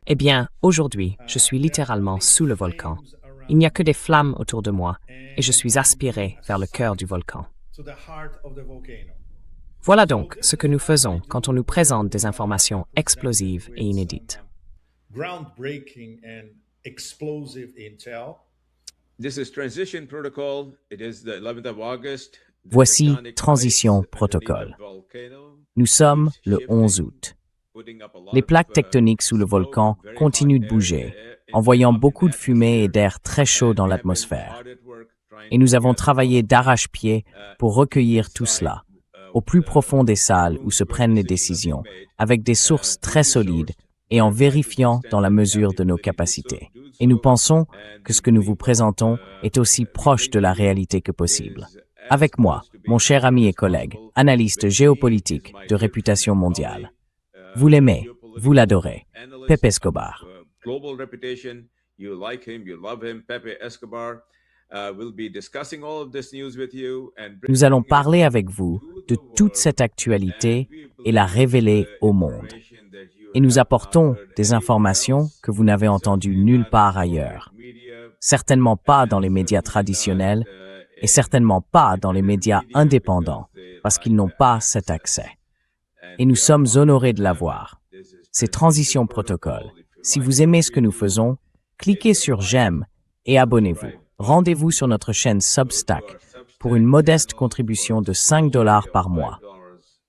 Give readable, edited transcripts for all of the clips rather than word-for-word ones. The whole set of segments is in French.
Eh bien, aujourd'hui, je suis littéralement sous le volcan. Il n'y a que des flammes autour de moi et je suis aspiré vers le cœur du volcan. Voilà donc ce que nous faisons quand on nous présente des informations explosives et inédites. Voici Transition Protocol. Nous sommes le 11 août. Les plaques tectoniques sous le volcan continuent de bouger, envoyant beaucoup de fumée et d'air très chaud dans l'atmosphère. Et nous avons travaillé d'arrache-pied pour recueillir tout cela, au plus profond des salles où se prennent les décisions, avec des sources très solides et en vérifiant dans la mesure de nos capacités. Et nous pensons que ce que nous vous présentons est aussi proche de la réalité que possible. Avec moi, mon cher ami et collègue, analyste géopolitique de réputation mondiale. Vous l'aimez, vous l'adorez, Pepe Escobar. Nous allons parler avec vous de toute cette actualité et la révéler au monde. Et nous apportons des informations que vous n'avez entendues nulle part ailleurs. Certainement pas dans les médias traditionnels et certainement pas dans les médias indépendants, parce qu'ils n'ont pas cet accès. Et nous sommes honorés de l'avoir. C'est Transition Protocol. Si vous aimez ce que nous faisons, cliquez sur j'aime et abonnez-vous. Rendez-vous sur notre chaîne Substack pour une modeste contribution de $5 par mois.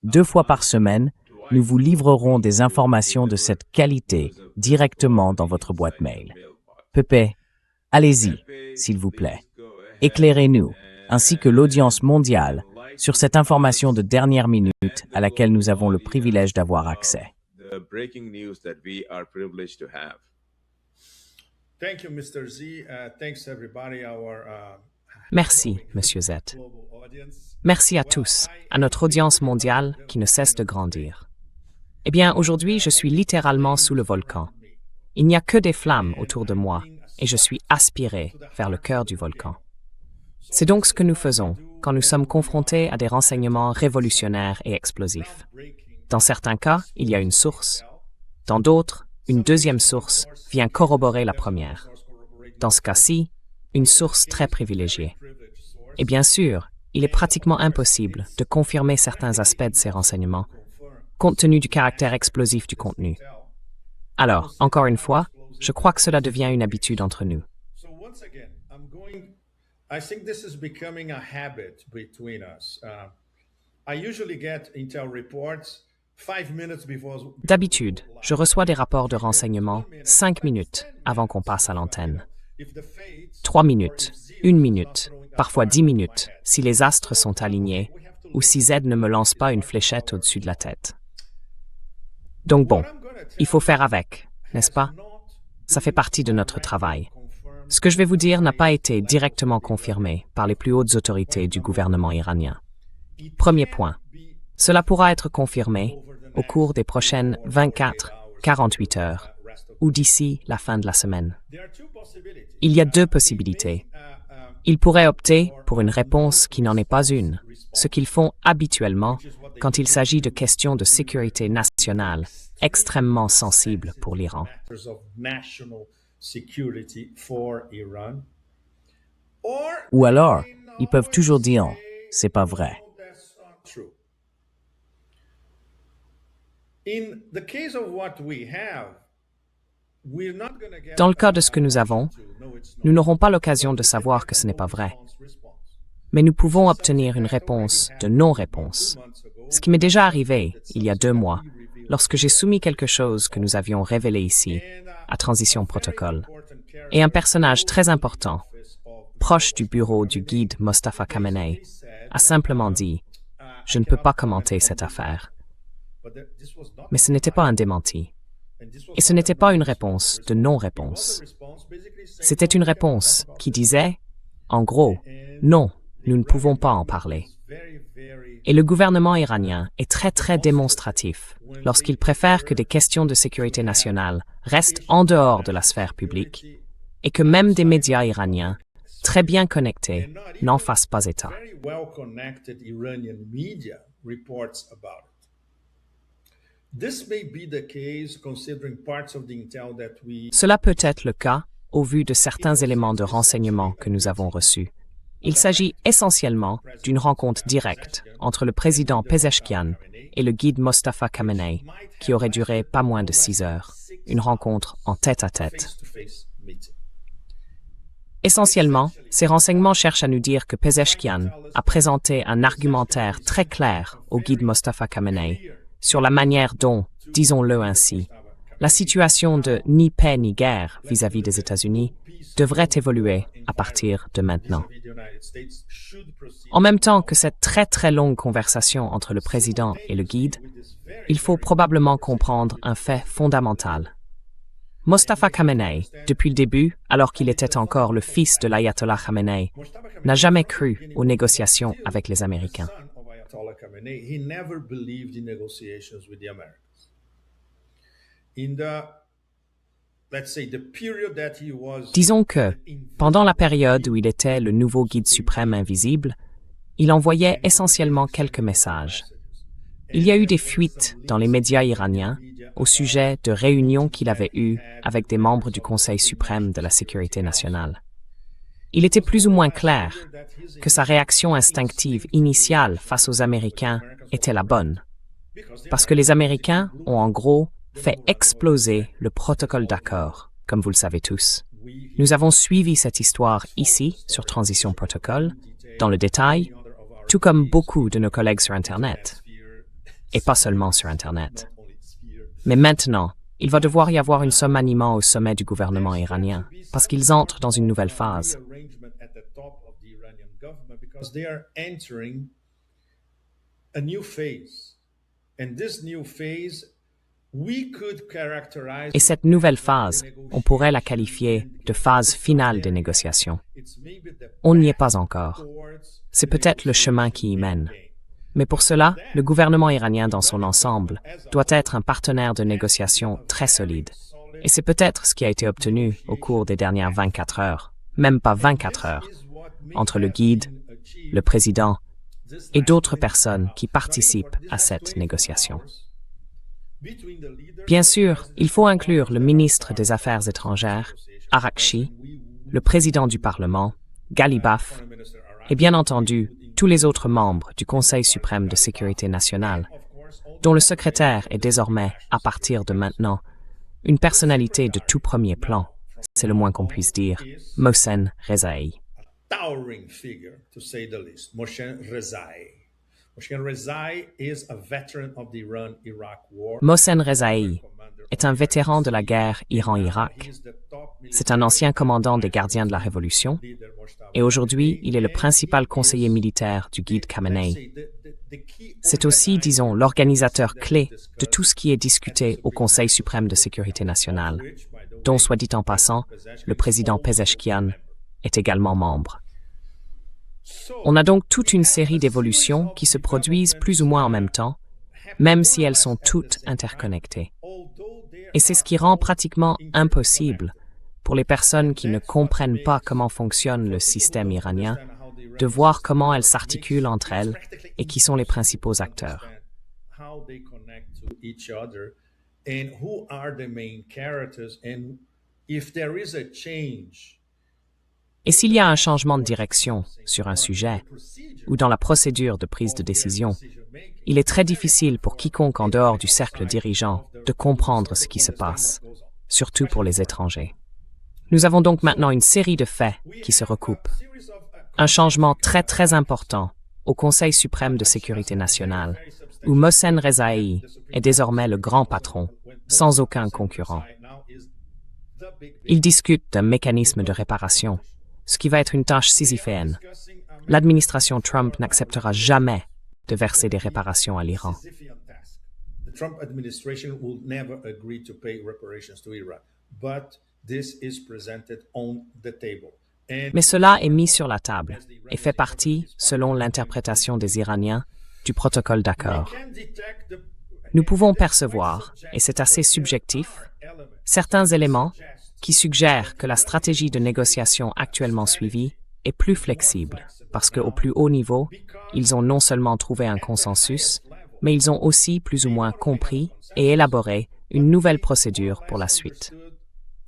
2 fois par semaine, nous vous livrerons des informations de cette qualité directement dans votre boîte mail. Pepe, allez-y, s'il vous plaît. Éclairez-nous, ainsi que l'audience mondiale, sur cette information de dernière minute à laquelle nous avons le privilège d'avoir accès. Merci, Monsieur Z. Merci à tous, à notre audience mondiale qui ne cesse de grandir. Eh bien, aujourd'hui, je suis littéralement sous le volcan. Il n'y a que des flammes autour de moi et je suis aspiré vers le cœur du volcan. C'est donc ce que nous faisons quand nous sommes confrontés à des renseignements révolutionnaires et explosifs. Dans certains cas, il y a une source. Dans d'autres, une deuxième source vient corroborer la première. Dans ce cas-ci, une source très privilégiée. Et bien sûr, il est pratiquement impossible de confirmer certains aspects de ces renseignements, compte tenu du caractère explosif du contenu. Alors, encore une fois, je crois que cela devient une habitude entre nous. I think this is becoming a habit between us. I usually get intel reports 5 minutes before. D'habitude, je reçois des rapports de renseignement 5 minutes avant qu'on passe à l'antenne. 3 minutes, 1 minute, parfois 10 minutes, si les astres sont alignés ou si Z ne me lance pas une fléchette au-dessus de la tête. Donc bon, il faut faire avec, n'est-ce pas? Ça fait partie de notre travail. Ce que je vais vous dire n'a pas été directement confirmé par les plus hautes autorités du gouvernement iranien. Premier point, cela pourra être confirmé au cours des prochaines 24-48 heures ou d'ici la fin de la semaine. Il y a 2 possibilités. Ils pourraient opter pour une réponse qui n'en est pas une, ce qu'ils font habituellement quand il s'agit de questions de sécurité nationale extrêmement sensibles pour l'Iran. Ou alors, ils peuvent toujours dire « c'est pas vrai ». Dans le cas de ce que nous avons, nous n'aurons pas l'occasion de savoir que ce n'est pas vrai. Mais nous pouvons obtenir une réponse de non-réponse, ce qui m'est déjà arrivé il y a 2 mois, lorsque j'ai soumis quelque chose que nous avions révélé ici, à Transition Protocol, et un personnage très important, proche du bureau du guide Mostafa Khamenei, a simplement dit « Je ne peux pas commenter cette affaire ». Mais ce n'était pas un démenti. Et ce n'était pas une réponse de non-réponse. C'était une réponse qui disait, en gros, « Non, nous ne pouvons pas en parler ». Et le gouvernement iranien est très démonstratif lorsqu'il préfère que des questions de sécurité nationale restent en dehors de la sphère publique et que même des médias iraniens, très bien connectés, n'en fassent pas état. This may be the case considering parts of the intel that we Cela peut être le cas au vu de certains éléments de renseignement que nous avons reçus. Il s'agit essentiellement d'une rencontre directe entre le président Pezeshkian et le guide Mostafa Khamenei, qui aurait duré pas moins de 6 heures, une rencontre en tête-à-tête. face-to-face meeting. Essentiellement, ces renseignements cherchent à nous dire que Pezeshkian a présenté un argumentaire très clair au guide Mostafa Khamenei sur la manière dont, disons-le ainsi, la situation de ni paix ni guerre vis-à-vis des États-Unis devrait évoluer à partir de maintenant. The United States should proceed En même temps que cette très longue conversation entre le président et le guide, il faut probablement comprendre un fait fondamental. Mostafa Khamenei, depuis le début, alors qu'il était encore le fils de l'ayatollah Khamenei, n'a jamais cru aux négociations avec les Américains. son of Ayatollah Khamenei, he never believed in negotiations with the Americans. In the, let's say, the period that he was Disons que, pendant la période où il était le nouveau guide suprême invisible, il envoyait essentiellement quelques messages. Il y a eu des fuites dans les médias iraniens au sujet de réunions qu'il avait eues avec des membres du Conseil suprême de la sécurité nationale. Il était plus ou moins clair que sa réaction instinctive initiale face aux Américains était la bonne, parce que les Américains ont en gros fait exploser le protocole d'accord, comme vous le savez tous. Nous avons suivi cette histoire ici, sur Transition Protocol, dans le détail, tout comme beaucoup de nos collègues sur Internet, et pas seulement sur Internet. Mais maintenant, il va devoir y avoir un remaniement au sommet du gouvernement iranien, parce qu'ils entrent dans une nouvelle phase. arrangement at the top of the Iranian government because they are entering a new phase. And this new phase, we could characterize Et cette nouvelle phase, on pourrait la qualifier de phase finale des négociations. it's maybe the On n'y est pas encore. towards C'est peut-être le chemin qui y mène. Mais pour cela, le gouvernement iranien dans son ensemble doit être un partenaire de négociation très solide. Et c'est peut-être ce qui a été obtenu au cours des dernières 24 heures, même pas 24 heures, entre le guide, le président et d'autres personnes qui participent à cette négociation. Bien sûr, il faut inclure le ministre des Affaires étrangères, Arakchi, le président du Parlement, Ghalibaf, et bien entendu, tous les autres membres du Conseil suprême de sécurité nationale, dont le secrétaire est désormais, à partir de maintenant, une personnalité de tout premier plan, c'est le moins qu'on puisse dire, Mohsen Rezaei. towering figure, to say the least, Mohsen Rezaei. Mohsen Rezaei is a veteran of the Iran-Iraq war. Mohsen Rezaei est un vétéran de la guerre Iran-Irak. C'est un ancien commandant des gardiens de la Révolution et aujourd'hui, il est le principal conseiller militaire du guide Khamenei. C'est aussi, disons, l'organisateur clé de tout ce qui est discuté au Conseil suprême de sécurité nationale, dont, soit dit en passant, le président Pezeshkian est également membre. On a donc toute une série d'évolutions qui se produisent plus ou moins en même temps, même si elles sont toutes interconnectées. Et c'est ce qui rend pratiquement impossible pour les personnes qui ne comprennent pas comment fonctionne le système iranien de voir comment elles s'articulent entre elles et qui sont les principaux acteurs. How they connect to each other and who are the main characters and if there is a change Et s'il y a un changement de direction sur un sujet ou dans la procédure de prise de décision, il est très difficile pour quiconque en dehors du cercle dirigeant de comprendre ce qui se passe, surtout pour les étrangers. Nous avons donc maintenant une série de faits qui se recoupent. Un changement très important au Conseil suprême de sécurité nationale, où Mohsen Rezaei est désormais le grand patron, sans aucun concurrent. Il discute d'un mécanisme de réparation, ce qui va être une tâche sisyphéenne. L'administration Trump n'acceptera jamais de verser des réparations à l'Iran. The Trump administration will never agree to pay reparations to Iran, but this is presented on the table. And Mais cela est mis sur la table et fait partie, selon l'interprétation des Iraniens, du protocole d'accord. can detect the Nous pouvons percevoir, et c'est assez subjectif, certains éléments qui suggèrent que la stratégie de négociation actuellement suivie est plus flexible, parce qu'au plus haut niveau, ils ont non seulement trouvé un consensus, mais ils ont aussi plus ou moins compris et élaboré une nouvelle procédure pour la suite.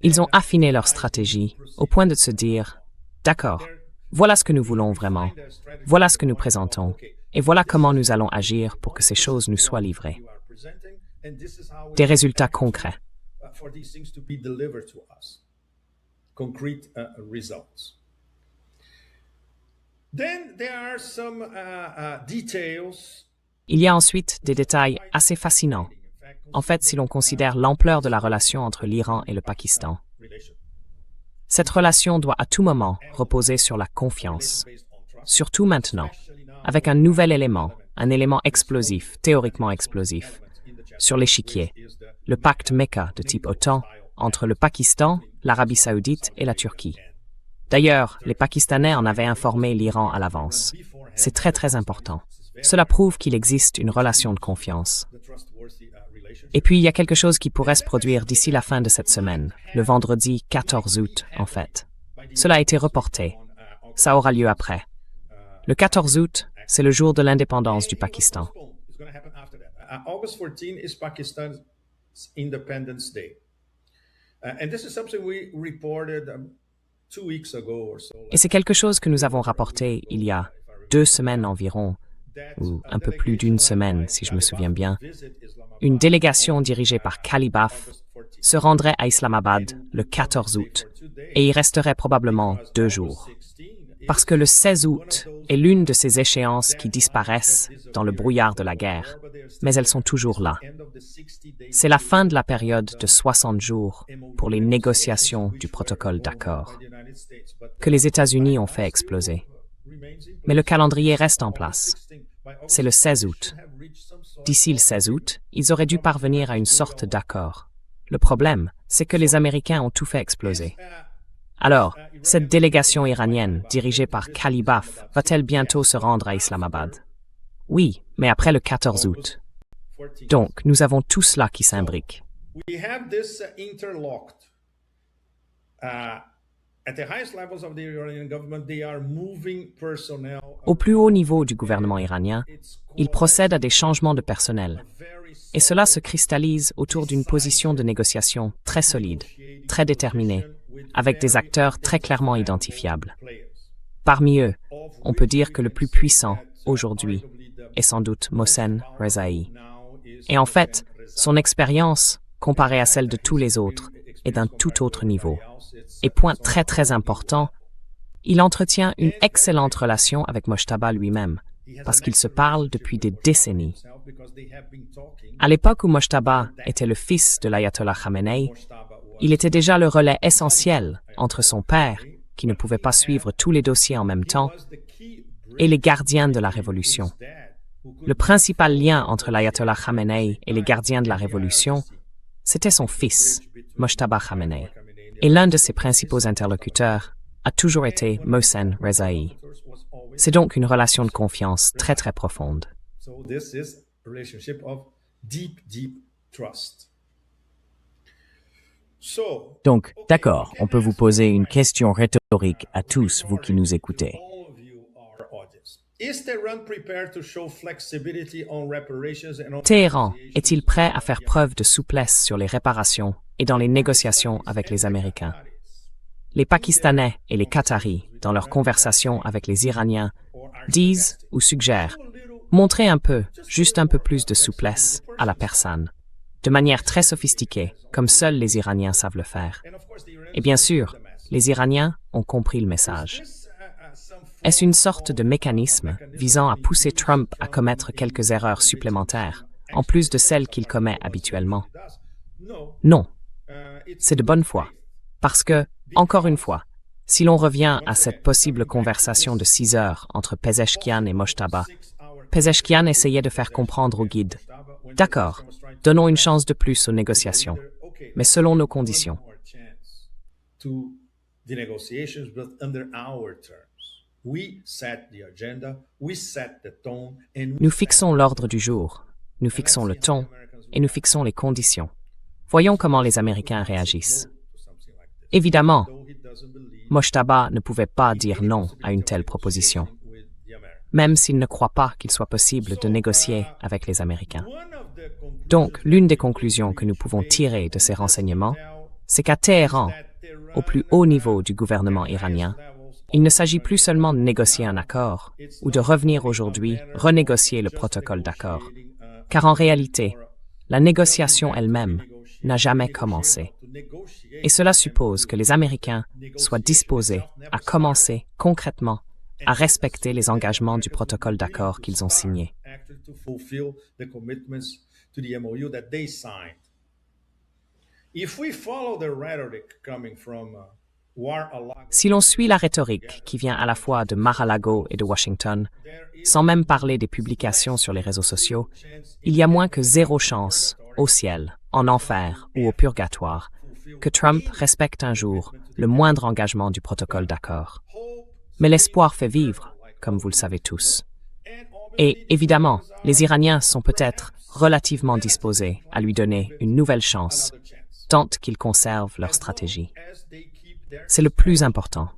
Ils ont affiné leur stratégie au point de se dire « D'accord, voilà ce que nous voulons vraiment, voilà ce que nous présentons, et voilà comment nous allons agir pour que ces choses nous soient livrées. » Des résultats concrets. Il y a ensuite des détails assez fascinants. En fait, si l'on considère l'ampleur de la relation entre l'Iran et le Pakistan. Cette relation doit à tout moment reposer sur la confiance. Surtout maintenant, avec un nouvel élément, un élément explosif, théoriquement explosif, sur l'échiquier, le pacte Mecca de type OTAN entre le Pakistan, l'Arabie saoudite et la Turquie. D'ailleurs, les Pakistanais en avaient informé l'Iran à l'avance. C'est très important. Cela prouve qu'il existe une relation de confiance. Et puis, il y a quelque chose qui pourrait se produire d'ici la fin de cette semaine, le vendredi 14 août, en fait. Cela a été reporté. Ça aura lieu après. Le 14 août, c'est le jour de l'indépendance du Pakistan. August 14 is Pakistan's Independence Day. And this is something we reported 2 weeks ago or so. Et c'est quelque chose que nous avons rapporté il y a 2 semaines environ, ou un peu plus d'1 semaine, si je me souviens bien. Une délégation dirigée par Kalibaf se rendrait à Islamabad le 14 août et y resterait probablement 2 jours. Parce que le 16 août est l'une de ces échéances qui disparaissent dans le brouillard de la guerre, mais elles sont toujours là. C'est la fin de la période de 60 jours pour les négociations du protocole d'accord, que les États-Unis ont fait exploser. Mais le calendrier reste en place. C'est le 16 août. D'ici le 16 août, ils auraient dû parvenir à une sorte d'accord. Le problème, c'est que les Américains ont tout fait exploser. Alors, cette délégation iranienne, dirigée par Kalibaf, va-t-elle bientôt se rendre à Islamabad? Oui, mais après le 14 août. Donc, nous avons tout cela qui s'imbrique. Au plus haut niveau du gouvernement iranien, il procède à des changements de personnel. Et cela se cristallise autour d'une position de négociation très solide, très déterminée, avec des acteurs très clairement identifiables. Parmi eux, on peut dire que le plus puissant, aujourd'hui, est sans doute Mohsen Rezaei. Et en fait, son expérience, comparée à celle de tous les autres, est d'un tout autre niveau. Et point très important, il entretient une excellente relation avec Mojtaba lui-même, parce qu'ils se parlent depuis des décennies. À l'époque où Mojtaba était le fils de l'ayatollah Khamenei, il était déjà le relais essentiel entre son père, qui ne pouvait pas suivre tous les dossiers en même temps, et les gardiens de la révolution. Le principal lien entre l'ayatollah Khamenei et les gardiens de la révolution, c'était son fils, Mojtaba Khamenei. Et l'un de ses principaux interlocuteurs a toujours été Mohsen Rezaei. C'est donc une relation de confiance très profonde. Donc, d'accord, on peut vous poser une question rhétorique à tous vous qui nous écoutez. Téhéran est-il prêt à faire preuve de souplesse sur les réparations et dans les négociations avec les Américains? Les Pakistanais et les Qataris, dans leurs conversations avec les Iraniens, disent ou suggèrent montrer un peu, juste un peu plus de souplesse à la persane, de manière très sophistiquée, comme seuls les Iraniens savent le faire. Et bien sûr, les Iraniens ont compris le message. Est-ce une sorte de mécanisme visant à pousser Trump à commettre quelques erreurs supplémentaires, en plus de celles qu'il commet habituellement? Non. C'est de bonne foi. Parce que, encore une fois, si l'on revient à cette possible conversation de 6 heures entre Pezeshkian et Mojtaba, Pezeshkian essayait de faire comprendre au guide « D'accord, donnons une chance de plus aux négociations, mais selon nos conditions. » Nous fixons l'ordre du jour, nous fixons le ton et nous fixons les conditions. Voyons comment les Américains réagissent. Évidemment, Mojtaba ne pouvait pas dire non à une telle proposition. même s'il ne croit pas qu'il soit possible de négocier avec les Américains. Donc, l'une des conclusions que nous pouvons tirer de ces renseignements, c'est qu'à Téhéran, au plus haut niveau du gouvernement iranien, il ne s'agit plus seulement de négocier un accord ou de revenir aujourd'hui renégocier le protocole d'accord, car en réalité, la négociation elle-même n'a jamais commencé. Et cela suppose que les Américains soient disposés à commencer concrètement à respecter les engagements du protocole d'accord qu'ils ont signé. Si l'on suit la rhétorique qui vient à la fois de Mar-a-Lago et de Washington, sans même parler des publications sur les réseaux sociaux, il y a moins que 0 chance, au ciel, en enfer ou au purgatoire, que Trump respecte un jour le moindre engagement du protocole d'accord. Mais l'espoir fait vivre, comme vous le savez tous. Et évidemment, les Iraniens sont peut-être relativement disposés à lui donner une nouvelle chance, tant qu'ils conservent leur stratégie. C'est le plus important.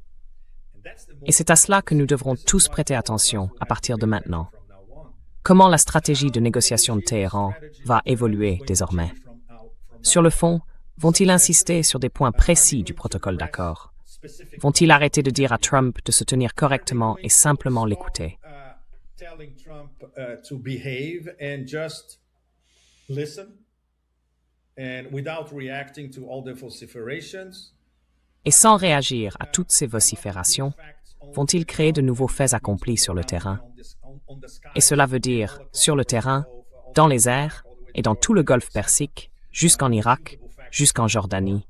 Et c'est à cela que nous devrons tous prêter attention à partir de maintenant. Comment la stratégie de négociation de Téhéran va évoluer désormais? Sur le fond, vont-ils insister sur des points précis du protocole d'accord? Vont-ils arrêter de dire à Trump de se tenir correctement et simplement l'écouter? Et sans réagir à toutes ces vociférations, vont-ils créer de nouveaux faits accomplis sur le terrain? Et cela veut dire, sur le terrain, dans les airs et dans tout le golfe Persique, jusqu'en Irak, jusqu'en Jordanie,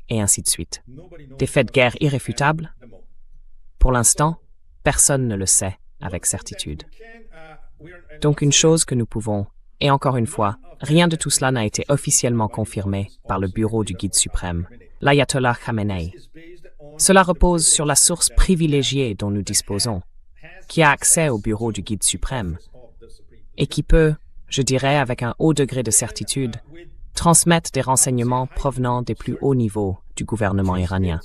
et ainsi de suite. Des faits de guerre irréfutables? Pour l'instant, personne ne le sait avec certitude. Donc une chose que nous pouvons, et encore une fois, rien de tout cela n'a été officiellement confirmé par le bureau du guide suprême, l'Ayatollah Khamenei. Cela repose sur la source privilégiée dont nous disposons, qui a accès au bureau du guide suprême, et qui peut, je dirais avec un haut degré de certitude, transmettre des renseignements provenant des plus hauts niveaux du gouvernement iranien.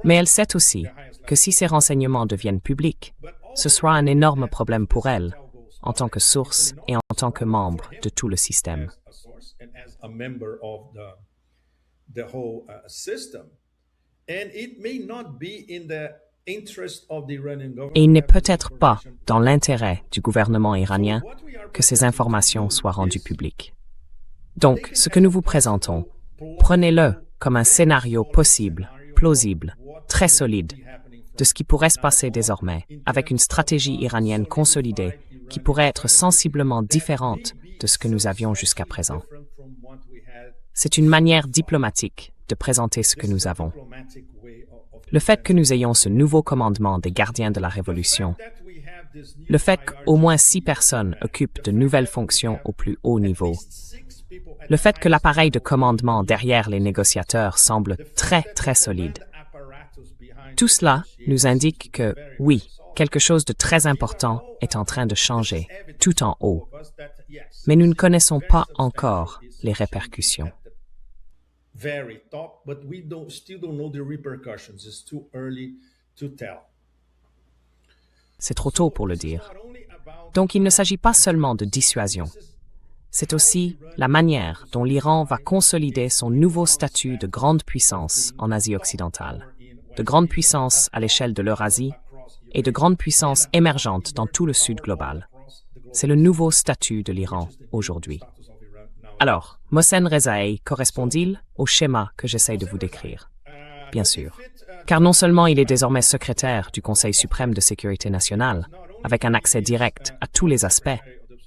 Mais elle sait aussi que si ces renseignements deviennent publics, ce sera un énorme problème pour elle, en tant que source et en tant que membre de tout le système. Et il n'est peut-être pas dans l'intérêt du gouvernement iranien que ces informations soient rendues publiques. Donc, ce que nous vous présentons, prenez-le comme un scénario possible, plausible, très solide, de ce qui pourrait se passer désormais, avec une stratégie iranienne consolidée qui pourrait être sensiblement différente de ce que nous avions jusqu'à présent. C'est une manière diplomatique de présenter ce que nous avons. Le fait que nous ayons ce nouveau commandement des gardiens de la Révolution, le fait qu'au moins 6 personnes occupent de nouvelles fonctions au plus haut niveau, le fait que l'appareil de commandement derrière les négociateurs semble très, très solide, tout cela nous indique que, oui, quelque chose de très important est en train de changer, tout en haut. Mais nous ne connaissons pas encore les répercussions. C'est trop tôt pour le dire. Donc il ne s'agit pas seulement de dissuasion. C'est aussi la manière dont l'Iran va consolider son nouveau statut de grande puissance en Asie occidentale, de grande puissance à l'échelle de l'Eurasie et de grande puissance émergente dans tout le sud global. C'est le nouveau statut de l'Iran aujourd'hui. Alors, Mohsen Rezaei correspond-il au schéma que j'essaie de vous décrire? Bien sûr. Car non seulement il est désormais secrétaire du Conseil suprême de sécurité nationale, avec un accès direct à tous les aspects,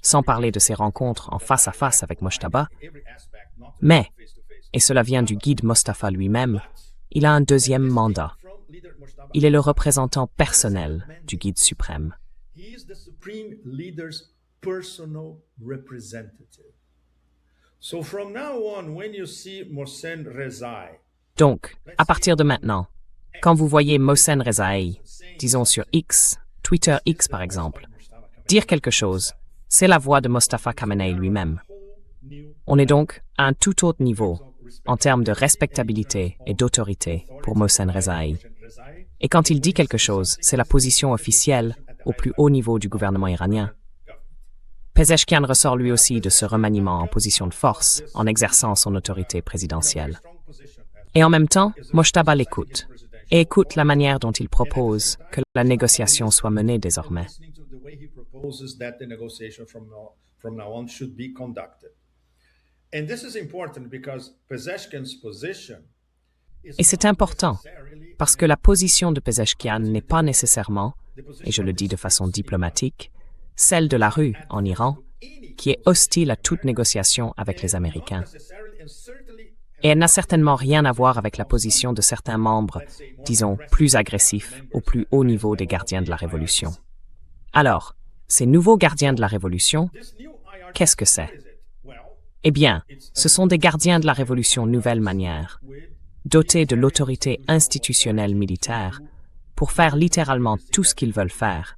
sans parler de ses rencontres en face à face avec Mojtaba, mais, et cela vient du guide Mostafa lui-même, il a un deuxième mandat. Il est le représentant personnel du guide suprême. Donc, à partir de maintenant, quand vous voyez Mohsen Rezaei, disons sur X, Twitter X par exemple, dire quelque chose, c'est la voix de Mostafa Khamenei lui-même. On est donc à un tout autre niveau en termes de respectabilité et d'autorité pour Mohsen Rezaei. Et quand il dit quelque chose, c'est la position officielle au plus haut niveau du gouvernement iranien. Pezeshkian ressort lui aussi de ce remaniement en position de force en exerçant son autorité présidentielle. Et en même temps, Mojtaba l'écoute et écoute la manière dont il propose que la négociation soit menée désormais. Et c'est important parce que la position de Pezeshkian n'est pas nécessairement, et je le dis de façon diplomatique, celle de la rue en Iran, qui est hostile à toute négociation avec les Américains. Et elle n'a certainement rien à voir avec la position de certains membres, disons, plus agressifs au plus haut niveau des gardiens de la Révolution. Alors, ces nouveaux gardiens de la Révolution, qu'est-ce que c'est? Eh bien, ce sont des gardiens de la Révolution nouvelle manière, dotés de l'autorité institutionnelle militaire pour faire littéralement tout ce qu'ils veulent faire,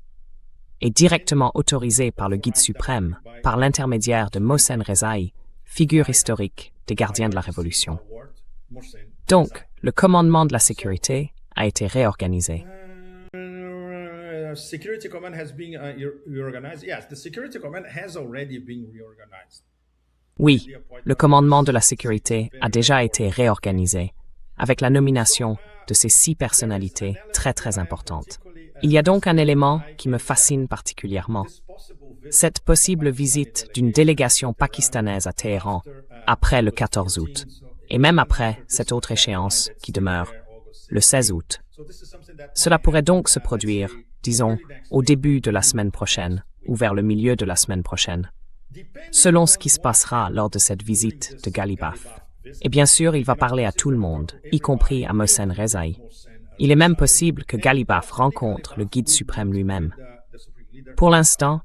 et directement autorisés par le guide suprême, par l'intermédiaire de Mohsen Rezaï, figure historique des gardiens de la Révolution. Donc, le commandement de la sécurité a été réorganisé. Security Command has been reorganized. Yes, the Security Command has already been reorganized. Oui, le commandement de la sécurité a déjà été réorganisé, avec la nomination de ces 6 personnalités très importantes. Il y a donc un élément qui me fascine particulièrement. Cette possible visite d'une délégation pakistanaise à Téhéran après le 14 août, et même après cette autre échéance qui demeure, le 16 août. Cela pourrait donc se produire, disons, au début de la semaine prochaine ou vers le milieu de la semaine prochaine, selon ce qui se passera lors de cette visite de Ghalibaf. Et bien sûr, il va parler à tout le monde, y compris à Mohsen Rezaï. Il est même possible que Ghalibaf rencontre le guide suprême lui-même. Pour l'instant,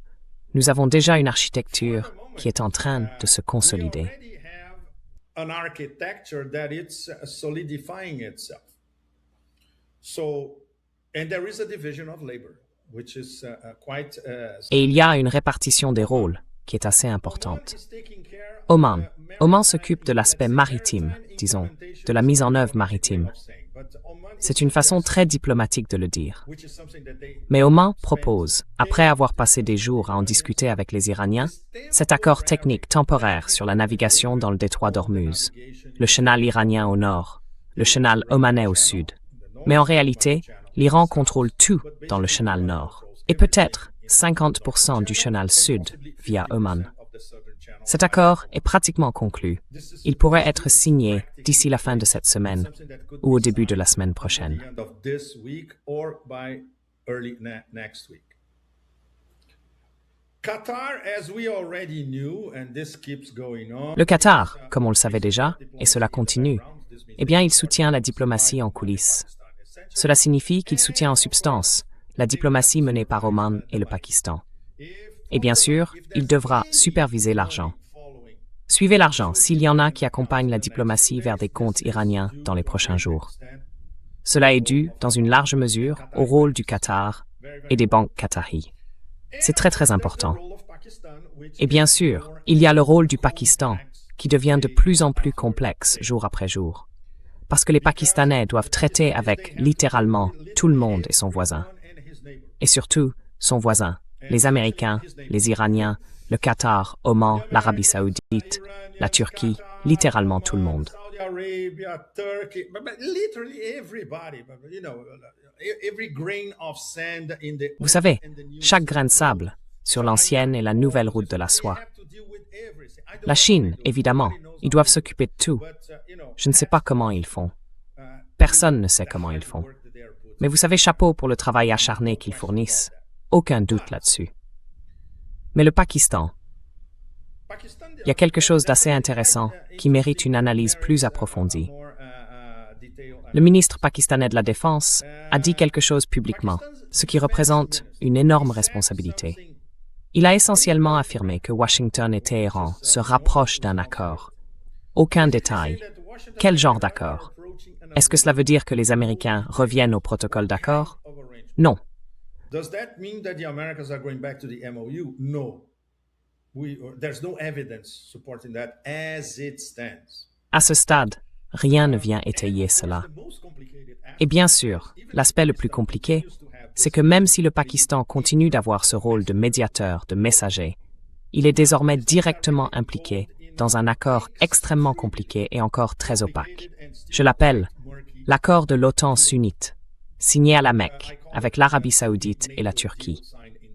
nous avons déjà une architecture qui est en train de se consolider. Et il y a une répartition des rôles qui est assez importante. Oman s'occupe de l'aspect maritime, disons, de la mise en œuvre maritime. C'est une façon très diplomatique de le dire. Mais Oman propose, après avoir passé des jours à en discuter avec les Iraniens, cet accord technique temporaire sur la navigation dans le détroit d'Ormuz, le chenal iranien au nord, le chenal omanais au sud. Mais en réalité, l'Iran contrôle tout dans le chenal nord, et peut-être 50% du chenal sud via Oman. Cet accord est pratiquement conclu. Il pourrait être signé d'ici la fin de cette semaine ou au début de la semaine prochaine. Le Qatar, comme on le savait déjà, et cela continue, eh bien, il soutient la diplomatie en coulisses. Cela signifie qu'il soutient en substance la diplomatie menée par Oman et le Pakistan. Et bien sûr, il devra superviser l'argent. Suivez l'argent s'il y en a qui accompagnent la diplomatie vers des comptes iraniens dans les prochains jours. Cela est dû, dans une large mesure, au rôle du Qatar et des banques qataries. C'est très important. Et bien sûr, il y a le rôle du Pakistan, qui devient de plus en plus complexe jour après jour. Parce que les Pakistanais doivent traiter avec, littéralement, tout le monde et son voisin. Et surtout, son voisin, les Américains, les Iraniens, le Qatar, Oman, l'Arabie Saoudite, la Turquie, littéralement tout le monde. Vous savez, chaque grain de sable sur l'ancienne et la nouvelle route de la soie. La Chine, évidemment, ils doivent s'occuper de tout. Je ne sais pas comment ils font. Personne ne sait comment ils font. Mais vous savez, chapeau pour le travail acharné qu'ils fournissent. Aucun doute là-dessus. Mais le Pakistan, il y a quelque chose d'assez intéressant qui mérite une analyse plus approfondie. Le ministre pakistanais de la Défense a dit quelque chose publiquement, ce qui représente une énorme responsabilité. Il a essentiellement affirmé que Washington et Téhéran se rapprochent d'un accord. Aucun détail. Quel genre d'accord? Est-ce que cela veut dire que les Américains reviennent au protocole d'accord? Non. Does that mean that the Americans are going back to the MOU? No. There's no evidence supporting that as it stands. À ce stade, rien ne vient étayer cela. Et bien sûr, l'aspect le plus compliqué, c'est que même si le Pakistan continue d'avoir ce rôle de médiateur, de messager, il est désormais directement impliqué dans un accord extrêmement compliqué et encore très opaque. Je l'appelle l'accord de l'OTAN sunnite, signé à la Mecque avec l'Arabie saoudite et la Turquie.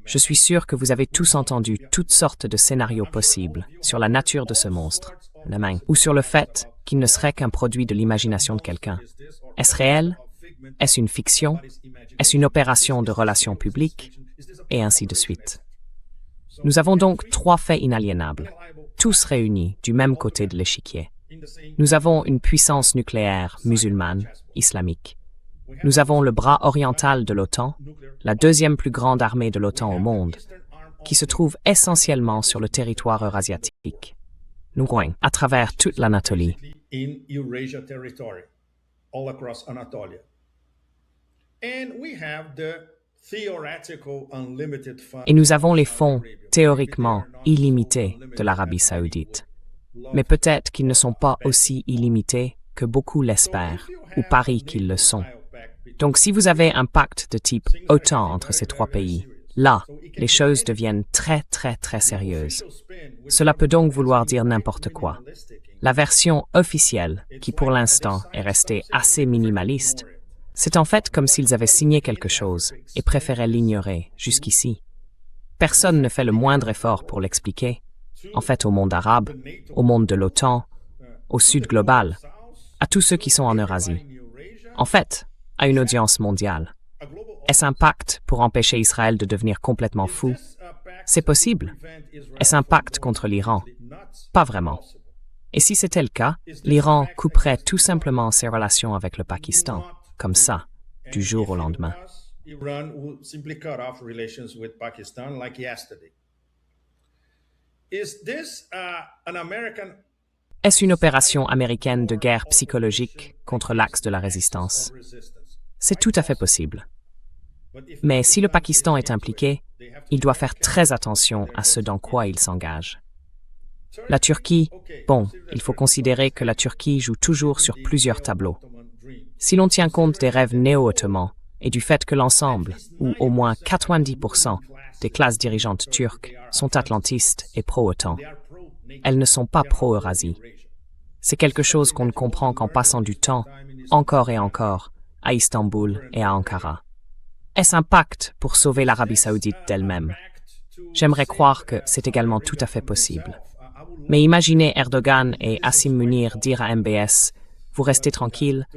Je suis sûr que vous avez tous entendu toutes sortes de scénarios possibles sur la nature de ce monstre, la main, ou sur le fait qu'il ne serait qu'un produit de l'imagination de quelqu'un. Est-ce réel? Est-ce une fiction? Est-ce une opération de relations publiques? Et ainsi de suite. Nous avons donc trois faits inaliénables, tous réunis du même côté de l'échiquier. Nous avons une puissance nucléaire musulmane, islamique. Nous avons le bras oriental de l'OTAN, la deuxième plus grande armée de l'OTAN au monde, qui se trouve essentiellement sur le territoire eurasiatique. Nous voyons à travers toute l'Anatolie. Et nous avons les fonds théoriquement illimités de l'Arabie saoudite. Mais peut-être qu'ils ne sont pas aussi illimités que beaucoup l'espèrent, ou parient qu'ils le sont. Donc si vous avez un pacte de type OTAN entre ces trois pays, là, les choses deviennent très sérieuses. Cela peut donc vouloir dire n'importe quoi. La version officielle, qui pour l'instant est restée assez minimaliste, c'est en fait comme s'ils avaient signé quelque chose et préféraient l'ignorer jusqu'ici. Personne ne fait le moindre effort pour l'expliquer. En fait, au monde arabe, au monde de l'OTAN, au Sud global, à tous ceux qui sont en Eurasie. En fait, à une audience mondiale. Est-ce un pacte pour empêcher Israël de devenir complètement fou? C'est possible. Est-ce un pacte contre l'Iran? Pas vraiment. Et si c'était le cas, l'Iran couperait tout simplement ses relations avec le Pakistan, comme ça, du jour au lendemain. Est-ce une opération américaine de guerre psychologique contre l'axe de la résistance? C'est tout à fait possible. Mais si le Pakistan est impliqué, il doit faire très attention à ce dans quoi il s'engage. La Turquie, bon, il faut considérer que la Turquie joue toujours sur plusieurs tableaux. Si l'on tient compte des rêves néo-ottomans et du fait que l'ensemble, ou au moins 90% des classes dirigeantes turques sont atlantistes et pro-OTAN, elles ne sont pas pro-Eurasie. C'est quelque chose qu'on ne comprend qu'en passant du temps, encore et encore, à Istanbul et à Ankara. Est-ce un pacte pour sauver l'Arabie saoudite d'elle-même? J'aimerais croire que c'est également tout à fait possible. Mais imaginez Erdogan et Hassim Munir dire à MBS « Vous restez tranquille,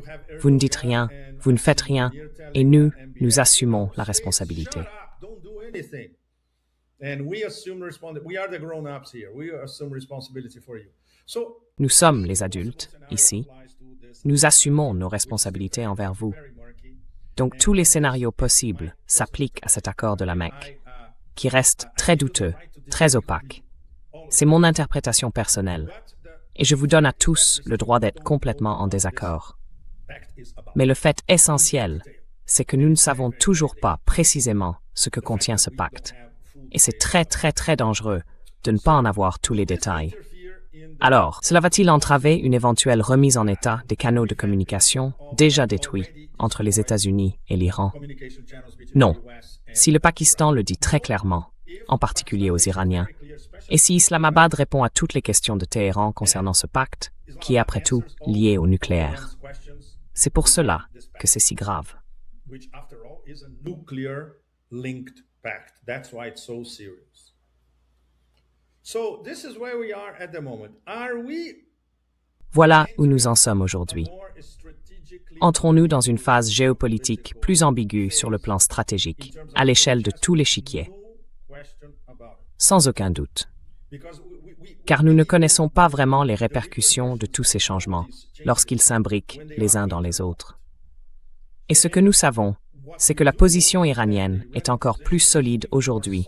vous ne dites rien, vous ne faites rien, et nous assumons la responsabilité. » Nous sommes les adultes, ici. Nous assumons nos responsabilités envers vous. Donc tous les scénarios possibles s'appliquent à cet accord de la Mecque, qui reste très douteux, très opaque. C'est mon interprétation personnelle, et je vous donne à tous le droit d'être complètement en désaccord. Mais le fait essentiel, c'est que nous ne savons toujours pas précisément ce que contient ce pacte, et c'est très dangereux de ne pas en avoir tous les détails. Alors, cela va-t-il entraver une éventuelle remise en état des canaux de communication déjà détruits entre les États-Unis et l'Iran? Non. Si le Pakistan le dit très clairement, en particulier aux Iraniens, et si Islamabad répond à toutes les questions de Téhéran concernant ce pacte, qui est après tout lié au nucléaire. C'est pour cela que c'est si grave. Voilà où nous en sommes aujourd'hui. Entrons-nous dans une phase géopolitique plus ambiguë sur le plan stratégique, à l'échelle de tout l'échiquier? Sans aucun doute. Car nous ne connaissons pas vraiment les répercussions de tous ces changements lorsqu'ils s'imbriquent les uns dans les autres. Et ce que nous savons, c'est que la position iranienne est encore plus solide aujourd'hui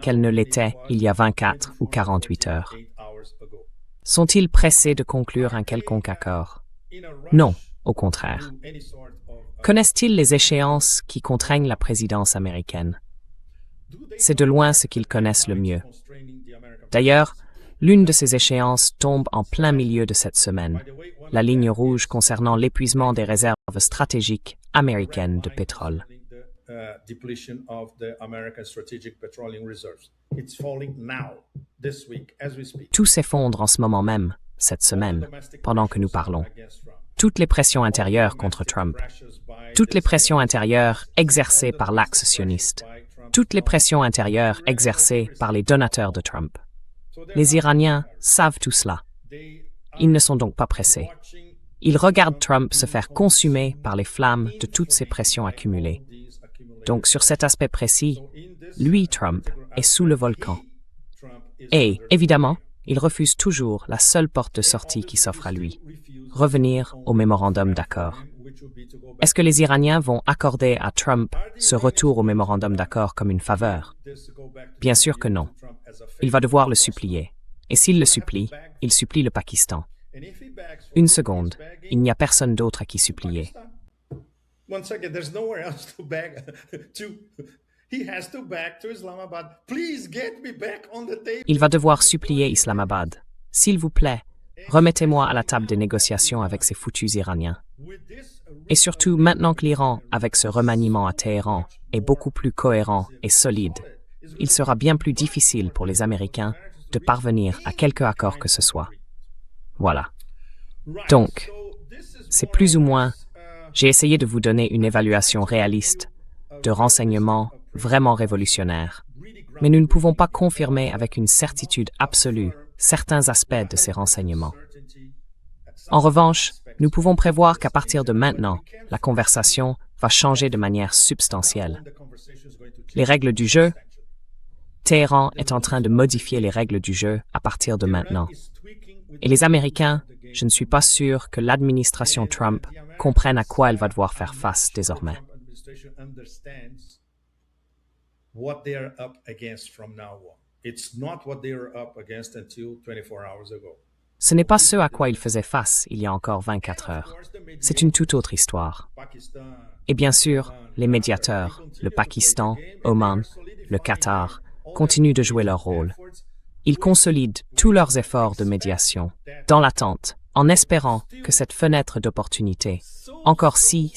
qu'elle ne l'était il y a 24 ou 48 heures. Sont-ils pressés de conclure un quelconque accord? Non, au contraire. Connaissent-ils les échéances qui contraignent la présidence américaine? C'est de loin ce qu'ils connaissent le mieux. D'ailleurs, l'une de ces échéances tombe en plein milieu de cette semaine, la ligne rouge concernant l'épuisement des réserves stratégiques américaines de pétrole. depletion of the American strategic petroleum reserves. It's falling now, this week, as we speak. Tout s'effondre en ce moment même, cette semaine, pendant que nous parlons. Toutes les pressions intérieures contre Trump, toutes les pressions intérieures exercées par l'axe sioniste, toutes les pressions intérieures exercées par les donateurs de Trump. Les Iraniens savent tout cela. Ils ne sont donc pas pressés. Ils regardent Trump se faire consumer par les flammes de toutes ces pressions accumulées. Donc sur cet aspect précis, lui, Trump, est sous le volcan. Et, évidemment, il refuse toujours la seule porte de sortie qui s'offre à lui, revenir au mémorandum d'accord. Est-ce que les Iraniens vont accorder à Trump ce retour au mémorandum d'accord comme une faveur? Bien sûr que non. Il va devoir le supplier. Et s'il le supplie, il supplie le Pakistan. Une seconde, il n'y a personne d'autre à qui supplier. One second, there's nowhere else to beg to. He has to beg to Islamabad. Please get me back on the table. Il va devoir supplier Islamabad. S'il vous plaît, remettez-moi à la table des négociations avec ces foutus Iraniens. Et surtout, maintenant que l'Iran, avec ce remaniement à Téhéran, est beaucoup plus cohérent et solide, il sera bien plus difficile pour les Américains de parvenir à quelque accord que ce soit. Voilà. Donc, c'est plus ou moins, j'ai essayé de vous donner une évaluation réaliste, de renseignements vraiment révolutionnaires. Mais nous ne pouvons pas confirmer avec une certitude absolue certains aspects de ces renseignements. En revanche, nous pouvons prévoir qu'à partir de maintenant, la conversation va changer de manière substantielle. Les règles du jeu, Téhéran est en train de modifier les règles du jeu à partir de maintenant. Et les Américains, je ne suis pas sûr que l'administration Trump comprenne à quoi elle va devoir faire face désormais. What they are up against from now on. It's not what they were up against until 24 hours ago. Ce n'est pas ce à quoi ils faisaient face il y a encore 24 heures. C'est une toute autre histoire. Et bien sûr, les médiateurs, le Pakistan, Oman, le Qatar, continuent de jouer leur rôle. Ils consolident tous leurs efforts de médiation, dans l'attente, en espérant que cette fenêtre d'opportunité, encore si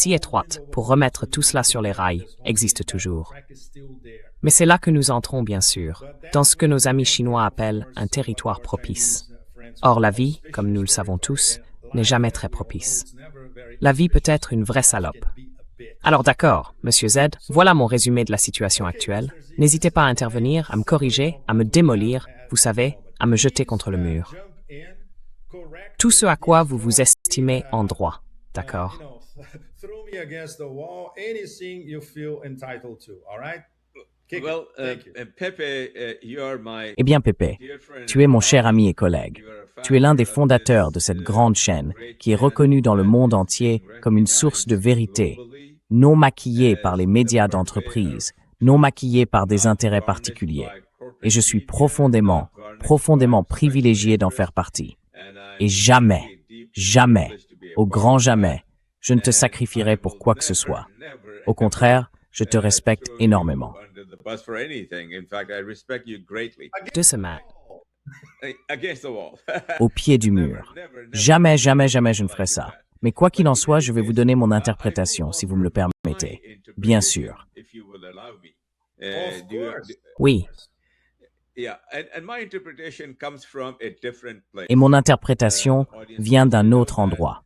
étroite pour remettre tout cela sur les rails, existe toujours. Mais c'est là que nous entrons, bien sûr, dans ce que nos amis chinois appellent un territoire propice. Or, la vie, comme nous le savons tous, n'est jamais très propice. La vie peut être une vraie salope. Alors d'accord, Monsieur Z, voilà mon résumé de la situation actuelle. N'hésitez pas à intervenir, à me corriger, à me démolir, vous savez, à me jeter contre le mur. Tout ce à quoi vous vous estimez en droit, d'accord? Eh bien, Pepe, tu es mon cher ami et collègue. Tu es l'un des fondateurs de cette grande chaîne qui est reconnue dans le monde entier comme une source de vérité, non maquillée par les médias d'entreprise, non maquillée par des intérêts particuliers. Et je suis profondément privilégié d'en faire partie. Et jamais, au grand jamais, je ne te sacrifierai pour quoi que ce soit. Au contraire, je te respecte énormément. De ce mat. Au pied du mur. Jamais je ne ferai ça. Mais quoi qu'il en soit, je vais vous donner mon interprétation, si vous me le permettez. Bien sûr. Oui. Et mon interprétation vient d'un autre endroit.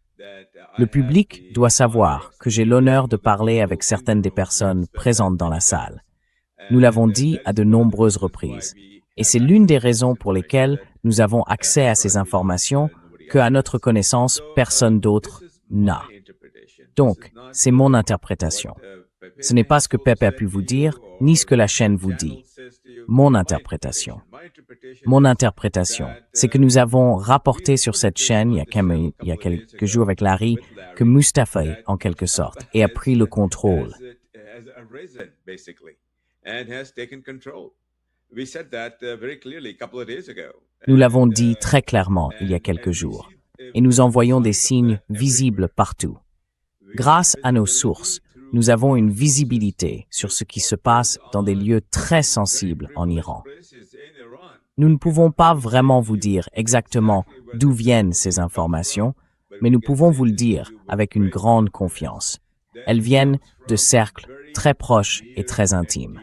Le public doit savoir que j'ai l'honneur de parler avec certaines des personnes présentes dans la salle. Nous l'avons dit à de nombreuses reprises. Et c'est l'une des raisons pour lesquelles nous avons accès à ces informations que, à notre connaissance, personne d'autre n'a. Donc, c'est mon interprétation. Ce n'est pas ce que Pepe a pu vous dire, ni ce que la chaîne vous dit. Mon interprétation. Mon interprétation, c'est que nous avons rapporté sur cette chaîne, il y a quelques jours avec Larry, que Mustafa, en quelque sorte, a pris le contrôle. Nous l'avons dit très clairement il y a quelques jours, et nous envoyons des signes visibles partout. Grâce à nos sources, nous avons une visibilité sur ce qui se passe dans des lieux très sensibles en Iran. Nous ne pouvons pas vraiment vous dire exactement d'où viennent ces informations, mais nous pouvons vous le dire avec une grande confiance. Elles viennent de cercles très proche et très intime.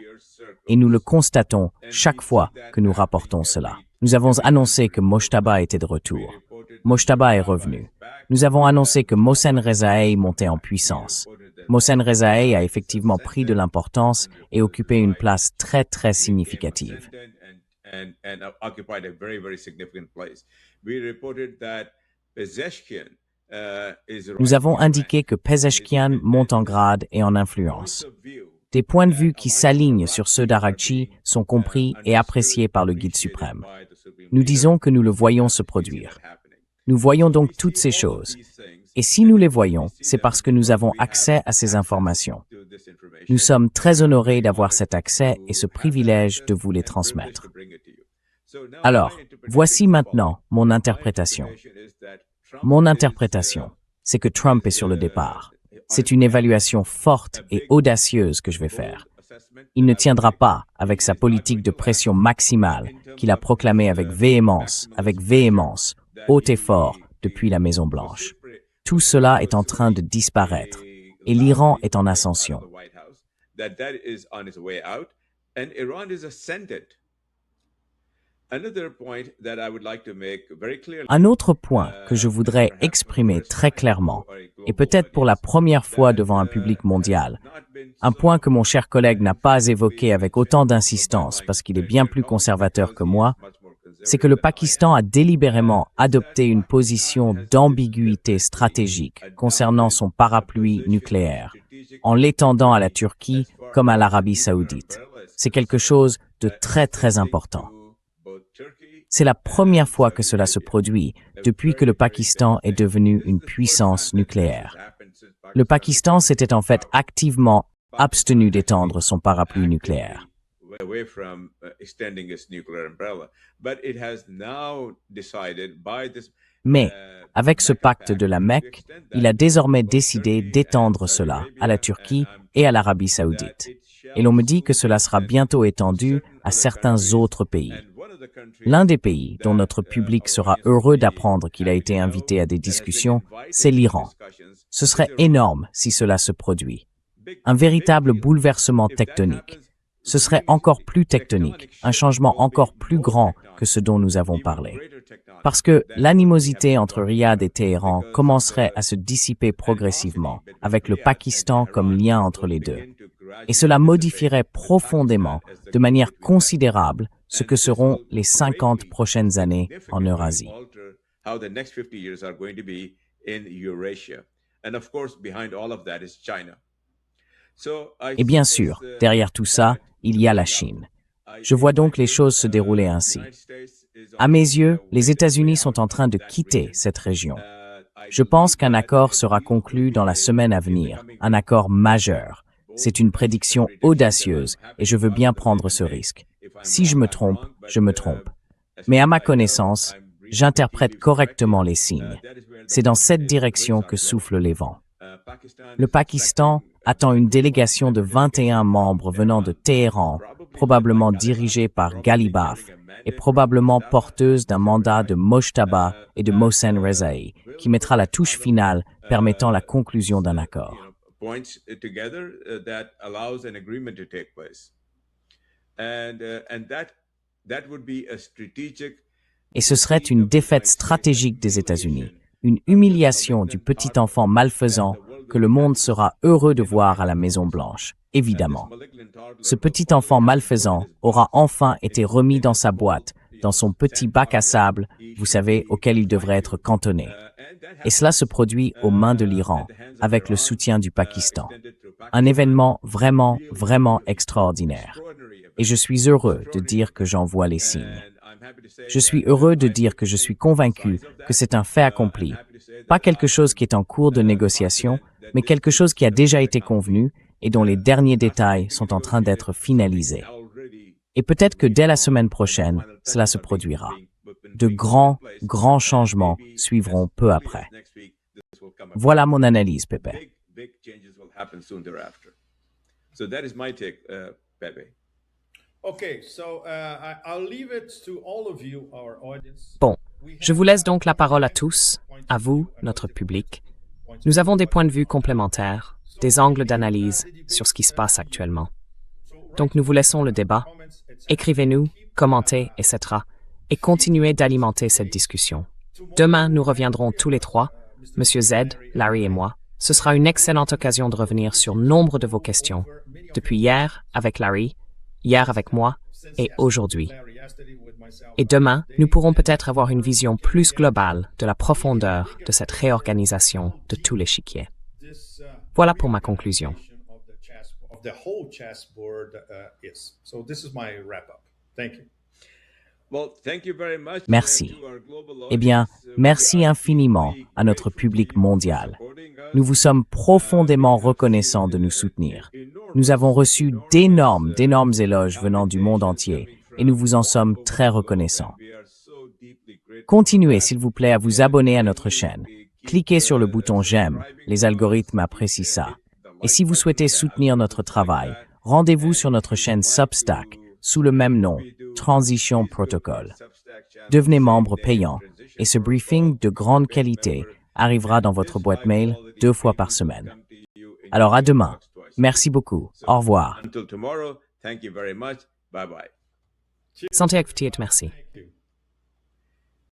Et nous le constatons chaque fois que nous rapportons cela. Nous avons annoncé que Mojtaba était de retour. Mojtaba est revenu. Nous avons annoncé que Mohsen Rezaei montait en puissance. Mohsen Rezaei a effectivement pris de l'importance et occupé une place très très significative. Nous avons indiqué que Pezeshkian monte en grade et en influence. Des points de vue qui s'alignent sur ceux d'Arakchi sont compris et appréciés par le guide suprême. Nous disons que nous le voyons se produire. Nous voyons donc toutes ces choses. Et si nous les voyons, c'est parce que nous avons accès à ces informations. Nous sommes très honorés d'avoir cet accès et ce privilège de vous les transmettre. Alors, voici maintenant mon interprétation. Mon interprétation, c'est que Trump est sur le départ. C'est une évaluation forte et audacieuse que je vais faire. Il ne tiendra pas avec sa politique de pression maximale qu'il a proclamée avec véhémence, haut et fort, depuis la Maison-Blanche. Tout cela est en train de disparaître et l'Iran est en ascension. Un autre point que je voudrais exprimer très clairement, et peut-être pour la première fois devant un public mondial, un point que mon cher collègue n'a pas évoqué avec autant d'insistance parce qu'il est bien plus conservateur que moi, c'est que le Pakistan a délibérément adopté une position d'ambiguïté stratégique concernant son parapluie nucléaire, en l'étendant à la Turquie comme à l'Arabie saoudite. C'est quelque chose de très très important. C'est la première fois que cela se produit depuis que le Pakistan est devenu une puissance nucléaire. Le Pakistan s'était en fait activement abstenu d'étendre son parapluie nucléaire. Mais, avec ce pacte de la Mecque, il a désormais décidé d'étendre cela à la Turquie et à l'Arabie saoudite. Et l'on me dit que cela sera bientôt étendu à certains autres pays. L'un des pays dont notre public sera heureux d'apprendre qu'il a été invité à des discussions, c'est l'Iran. Ce serait énorme si cela se produit. Un véritable bouleversement tectonique. Ce serait encore plus tectonique, un changement encore plus grand que ce dont nous avons parlé. Parce que l'animosité entre Riyad et Téhéran commencerait à se dissiper progressivement, avec le Pakistan comme lien entre les deux. Et cela modifierait profondément, de manière considérable, ce que seront les 50 prochaines années en Eurasie. Et bien sûr, derrière tout ça, il y a la Chine. Je vois donc les choses se dérouler ainsi. À mes yeux, les États-Unis sont en train de quitter cette région. Je pense qu'un accord sera conclu dans la semaine à venir, un accord majeur. C'est une prédiction audacieuse et je veux bien prendre ce risque. Si je me trompe, je me trompe. Mais à ma connaissance, j'interprète correctement les signes. C'est dans cette direction que soufflent les vents. Le Pakistan attend une délégation de 21 membres venant de Téhéran, probablement dirigée par Ghalibaf, et probablement porteuse d'un mandat de Mojtaba et de Mohsen Rezaei, qui mettra la touche finale permettant la conclusion d'un accord. Et ce serait une défaite stratégique des États-Unis, une humiliation du petit enfant malfaisant que le monde sera heureux de voir à la Maison-Blanche, évidemment. Ce petit enfant malfaisant aura enfin été remis dans sa boîte, dans son petit bac à sable, vous savez, auquel il devrait être cantonné. Et cela se produit aux mains de l'Iran, avec le soutien du Pakistan. Un événement vraiment, vraiment extraordinaire. Et je suis heureux de dire que j'en vois les signes. Je suis heureux de dire que je suis convaincu que c'est un fait accompli, pas quelque chose qui est en cours de négociation, mais quelque chose qui a déjà été convenu et dont les derniers détails sont en train d'être finalisés. Et peut-être que dès la semaine prochaine, cela se produira. De grands, grands changements suivront peu après. Voilà mon analyse, Pepe. Bon, je vous laisse donc la parole à tous, à vous, notre public. Nous avons des points de vue complémentaires, des angles d'analyse sur ce qui se passe actuellement. Donc nous vous laissons le débat. Écrivez-nous, commentez, etc. et continuez d'alimenter cette discussion. Demain, nous reviendrons tous les trois, Monsieur Z, Larry et moi. Ce sera une excellente occasion de revenir sur nombre de vos questions, depuis hier avec Larry, hier avec moi et aujourd'hui. Et demain, nous pourrons peut-être avoir une vision plus globale de la profondeur de cette réorganisation de tout l'échiquier. Voilà pour ma conclusion. Merci. Eh bien, merci infiniment à notre public mondial. Nous vous sommes profondément reconnaissants de nous soutenir. Nous avons reçu d'énormes éloges venant du monde entier et nous vous en sommes très reconnaissants. Continuez, s'il vous plaît, à vous abonner à notre chaîne. Cliquez sur le bouton j'aime, les algorithmes apprécient ça. Et si vous souhaitez soutenir notre travail, rendez-vous sur notre chaîne Substack sous le même nom, Transition Protocol. Devenez membre payant et ce briefing de grande qualité arrivera dans votre boîte mail 2 fois par semaine. Alors à demain. Merci beaucoup. Au revoir. Santé activité, merci.